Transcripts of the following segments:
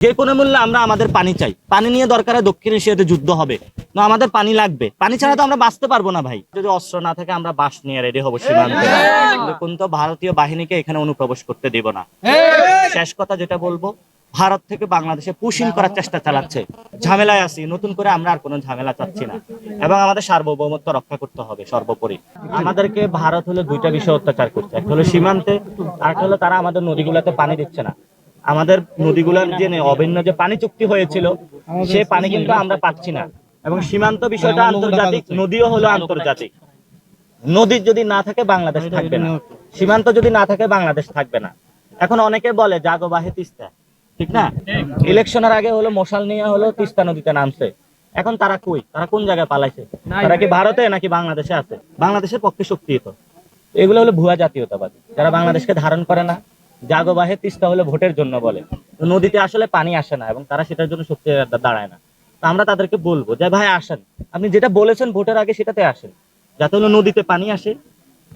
যে কোনো মূল্যে আমরা আমাদের পানি চাই। পানি নিয়ে দরকারে দক্ষিণ এশিয়াতে যুদ্ধ হবে, না আমাদের পানি লাগবে। পানি ছাড়া তো আমরা বাঁচতে পারবো না ভাই। যদি অস্ত্র না থাকে আমরা বাঁশ নিয়ে রেডি হবো সীমান্তে, কিন্তু ভারতীয় বাহিনীকে এখানে অনুপ্রবেশ করতে দেব না। শেষ কথা যেটা বলবো, ভারত থেকে বাংলাদেশে পুশিং করার চেষ্টা চালাচ্ছে। ঝামেলায় আছি, নতুন করে আমরা আর কোনো ঝামেলা চাচ্ছি না এবং আমাদের সার্বভৌমত্ব রক্ষা করতে হবে সর্বোপরি। আমাদেরকে ভারত হলো দুইটা বিষয় অত্যাচার করছে, একটা হলো সীমান্তে, আর একটা হলো তারা আমাদের নদীগুলোতে পানি দিচ্ছে না। আমাদের নদীগুলোর যে অভিন্ন যে পানি চুক্তি হয়েছিল সে পানি কিন্তু আমরা পাচ্ছি না। এবং সীমান্ত বিষয়টা আন্তর্জাতিক, নদীও হলো আন্তর্জাতিক। নদী যদি না থাকে বাংলাদেশ থাকবে না, সীমান্ত যদি না থাকে বাংলাদেশ থাকবে না। এখন অনেকে বলে জাগো বাহে তিস্তা, ঠিক না? ইলেকশনের আগে হলো মশাল নিয়ে হলো তিস্তা নদীতে নামছে। এখন তারা কই? তারা কোন জায়গায় পালাইছে? তারা কি ভারতে নাকি বাংলাদেশে আছে? বাংলাদেশের পক্ষে শক্তিহিত। এগুলো হলো ভুয়া জাতীয়তাবাদী, যারা বাংলাদেশকে ধারণ করে না। জাগো বাহে তিস্তা হলে ভোটের জন্য বলে, নদীতে আসলে পানি আসে না এবং তারা সেটার জন্য শক্তি দাঁড়ায় না। তো আমরা তাদেরকে বলবো যে ভাই আসেন, আপনি যেটা বলেছেন ভোটের আগে সেটাতে আসেন, যাতে হলো নদীতে পানি আসে।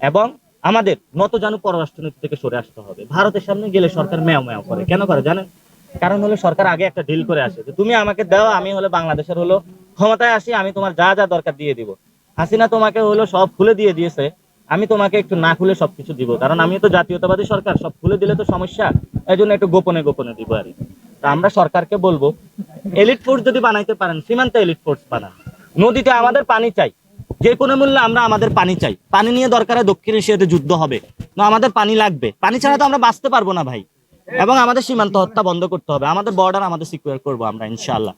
এবং আমাদের নতজানু পররাষ্ট্রনীতি থেকে সরে আসতে হবে। ভারতের সামনে গেলে সরকার ম্যাও ম্যাও করে, কেন করে জানেন? কারণ হলো সরকার আগে একটা ডিল করে আসে যে তুমি আমাকে দাও, আমি হলো বাংলাদেশের হলো ক্ষমতায় আসি, আমি তোমার যা যা দরকার দিয়ে দিব। হাসিনা তোমাকে হলো সব খুলে দিয়ে দিয়েছে, আমি তোমাকে একটু না খুলে সবকিছু দিব, কারণ আমি তো জাতীয়তাবাদী সরকার, সব খুলে দিলে তো সমস্যা, এই জন্য একটু গোপনে গোপনে দিব আর কি। তা আমরা সরকারকে বলবো, এলিট ফোর্স যদি বানাইতে পারেন সীমান্তে এলিট ফোর্স বানান। নদীতে আমাদের পানি চাই, যে কোনো মূল্যে আমরা আমাদের পানি চাই। পানি নিয়ে দরকারে দক্ষিণ এশিয়াতে যুদ্ধ হবে, না আমাদের পানি লাগবে। পানি ছাড়া তো আমরা বাঁচতে পারবো না ভাই। এবং আমাদের সীমান্ত হত্যা বন্ধ করতে হবে, আমাদের বর্ডার আমাদের সিকিউর করবো আমরা ইনশাআল্লাহ।